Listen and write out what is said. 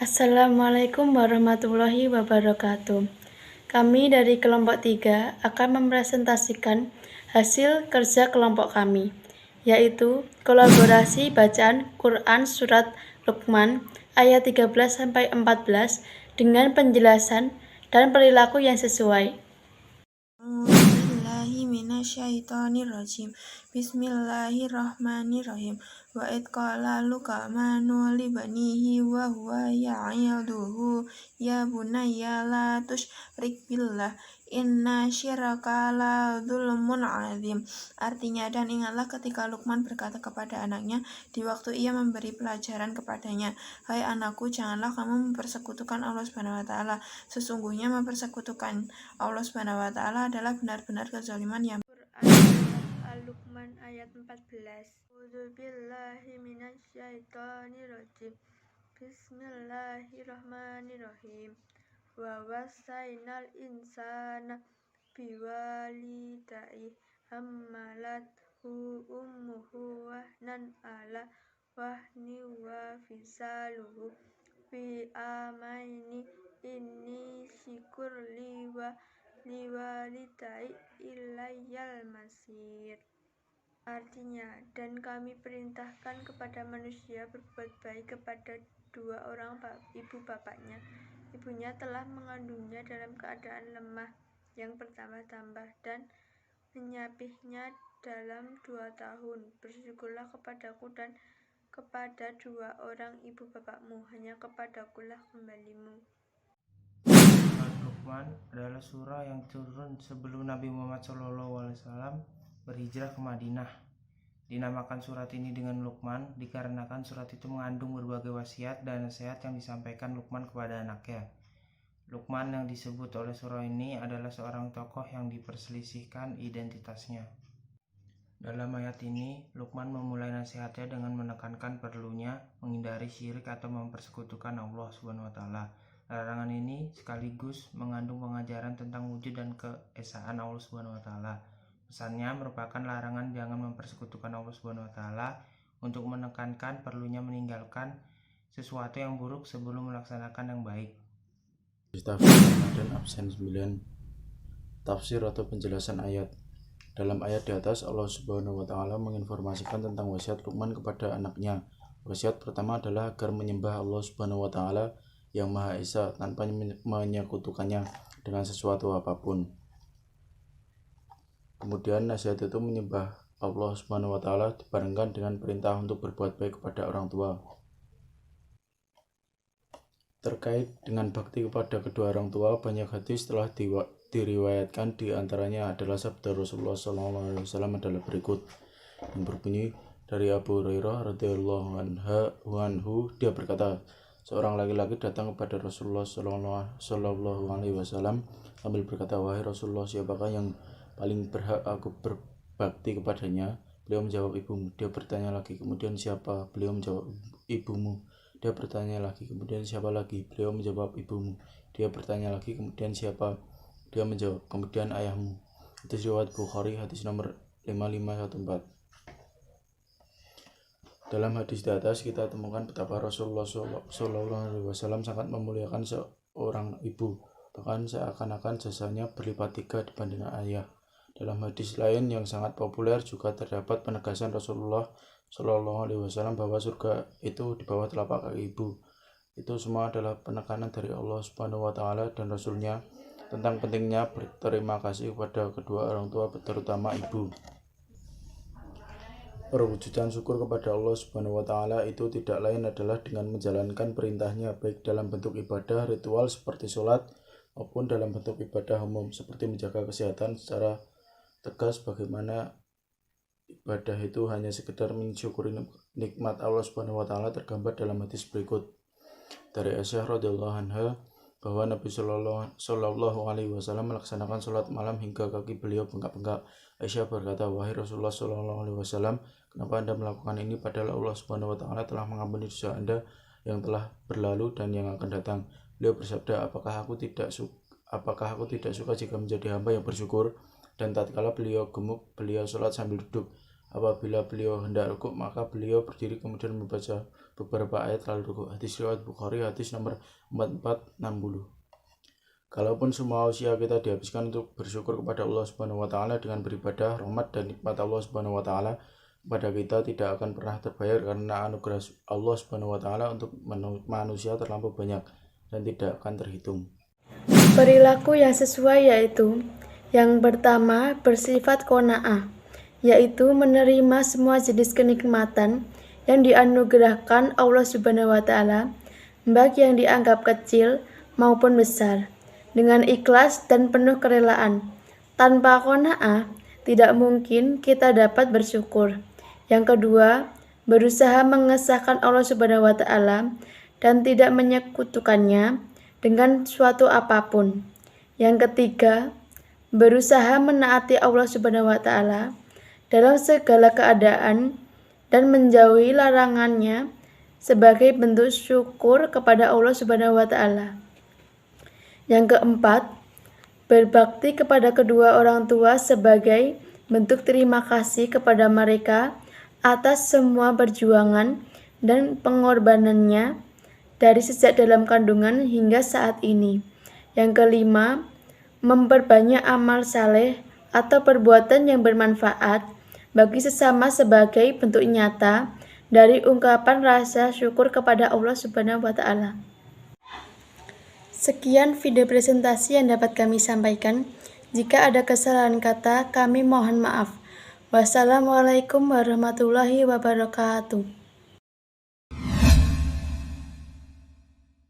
Assalamualaikum warahmatullahi wabarakatuh. Kami dari kelompok 3 akan mempresentasikan hasil kerja kelompok kami, yaitu kolaborasi bacaan Quran Surat Luqman ayat 13-14 dengan penjelasan dan perilaku yang sesuai. Bismillahirrahmanirrahim. Wa id qala Luqmanu li banihi wa huwa ya'iduhu ya bunayya la tusyrik billah inna syirka la dzulmun 'adzim. Artinya, dan ingatlah ketika Luqman berkata kepada anaknya di waktu ia memberi pelajaran kepadanya, hai anakku, janganlah kamu mempersekutukan Allah Subhanahu wa taala. Sesungguhnya mempersekutukan Allah Subhanahu wa taala adalah benar-benar kezaliman yang Al-Luqman ayat 14. A'udzubillahi minasyaitonirrajim. Bismillahirrahmanirrahim. Wa wasainal insana biwalidayhi hammalathu ummuhu wahnan ala wahni wa fisaluhu fi amaini inni syukur liwalidai ilayyal masir. Artinya, dan kami perintahkan kepada manusia berbuat baik kepada dua orang ibu bapaknya. Ibunya telah mengandungnya dalam keadaan lemah yang bertambah-tambah dan menyapihnya dalam 2 tahun. Bersyukurlah kepadaku dan kepada dua orang ibu bapakmu, hanya kepadakulah kembalimu. Luqman adalah surah yang turun sebelum Nabi Muhammad SAW berhijrah ke Madinah. Dinamakan surat ini dengan Luqman dikarenakan surat itu mengandung berbagai wasiat dan nasihat yang disampaikan Luqman kepada anaknya. Luqman yang disebut oleh surah ini adalah seorang tokoh yang diperselisihkan identitasnya. Dalam ayat ini, Luqman memulai nasihatnya dengan menekankan perlunya menghindari syirik atau mempersekutukan Allah SWT. Larangan ini sekaligus mengandung pengajaran tentang wujud dan keesaan Allah SWT. Pesannya merupakan larangan jangan mempersekutukan Allah SWT untuk menekankan perlunya meninggalkan sesuatu yang buruk sebelum melaksanakan yang baik. Tafsir Ramadan absen 9. Tafsir atau penjelasan ayat. Dalam ayat di atas, Allah Subhanahu wa taala menginformasikan tentang wasiat Luqman kepada anaknya. Wasiat pertama adalah agar menyembah Allah Subhanahu wa taala yang Maha Esa tanpa menyekutukannya dengan sesuatu apapun. Kemudian nasihat itu menyembah Allah Subhanahu wa taala dibarengkan dengan perintah untuk berbuat baik kepada orang tua. Terkait dengan bakti kepada kedua orang tua, banyak hadis telah diriwayatkan, di antaranya adalah sabda Rasulullah SAW adalah berikut, yang berbunyi dari Abu Hurairah radhiyallahu anhu, dia berkata, seorang laki-laki datang kepada Rasulullah SAW sambil berkata, wahai Rasulullah, siapakah yang paling berhak aku berbakti kepadanya? Beliau menjawab, ibumu. Dia bertanya lagi, kemudian siapa? Beliau menjawab, ibumu. Dia bertanya lagi, kemudian siapa lagi? Beliau menjawab, ibumu. Dia bertanya lagi, kemudian siapa? Dia menjawab, kemudian ayahmu. Itu riwayat Bukhari, hadis nomor 5514. Dalam hadis di atas kita temukan betapa Rasulullah SAW sangat memuliakan seorang ibu, bahkan seakan-akan jasanya berlipat 3 dibandingkan ayah. Dalam hadis lain yang sangat populer juga terdapat penegasan Rasulullah SAW bahwa surga itu di bawah telapak kaki ibu. Itu semua adalah penekanan dari Allah Subhanahu wa taala dan Rasulnya tentang pentingnya berterima kasih kepada kedua orang tua, terutama ibu. Perwujudan syukur kepada Allah Subhanahu wa taala itu tidak lain adalah dengan menjalankan perintahnya, baik dalam bentuk ibadah ritual seperti sholat maupun dalam bentuk ibadah umum seperti menjaga kesehatan secara tegas, bagaimana ibadah itu hanya sekedar mensyukuri nikmat Allah Subhanahu wa taala tergambar dalam hadis berikut. Dari Aisyah radhiyallahu anha bahwa Nabi Shallallahu alaihi wasallam melaksanakan sholat malam hingga kaki beliau bengkak-bengkak. Aisyah berkata, wahai Rasulullah Shallallahu alaihi wasallam, kenapa Anda melakukan ini padahal Allah Subhanahu wa taala telah mengampuni dosa Anda yang telah berlalu dan yang akan datang? Beliau bersabda, apakah aku tidak suka jika menjadi hamba yang bersyukur? Dan tatkala beliau gemuk, beliau sholat sambil duduk. Apabila beliau hendak rukuk, maka beliau berdiri kemudian membaca beberapa ayat lalu rukuk. Hadis riwayat Bukhari, hadis nomor 4460. Kalaupun semua usia kita dihabiskan untuk bersyukur kepada Allah Subhanahu wa taala dengan beribadah, rahmat dan nikmat Allah Subhanahu wa taala kepada kita tidak akan pernah terbayar karena anugerah Allah Subhanahu wa taala untuk manusia terlampau banyak dan tidak akan terhitung. Perilaku yang sesuai yaitu yang pertama bersifat qanaah, yaitu menerima semua jenis kenikmatan yang dianugerahkan Allah Subhanahu wa taala, baik yang dianggap kecil maupun besar, dengan ikhlas dan penuh kerelaan. Tanpa qanaah, tidak mungkin kita dapat bersyukur. Yang kedua, berusaha mengesahkan Allah Subhanahu wa taala dan tidak menyekutukannya dengan suatu apapun. Yang ketiga, berusaha menaati Allah Subhanahu wa taala dalam segala keadaan dan menjauhi larangannya sebagai bentuk syukur kepada Allah Subhanahu wa taala. Yang keempat, berbakti kepada kedua orang tua sebagai bentuk terima kasih kepada mereka atas semua perjuangan dan pengorbanannya dari sejak dalam kandungan hingga saat ini. Yang kelima, memperbanyak amal saleh atau perbuatan yang bermanfaat bagi sesama sebagai bentuk nyata dari ungkapan rasa syukur kepada Allah Subhanahu wa taala. Sekian video presentasi yang dapat kami sampaikan. Jika ada kesalahan kata, kami mohon maaf. Wassalamualaikum warahmatullahi wabarakatuh.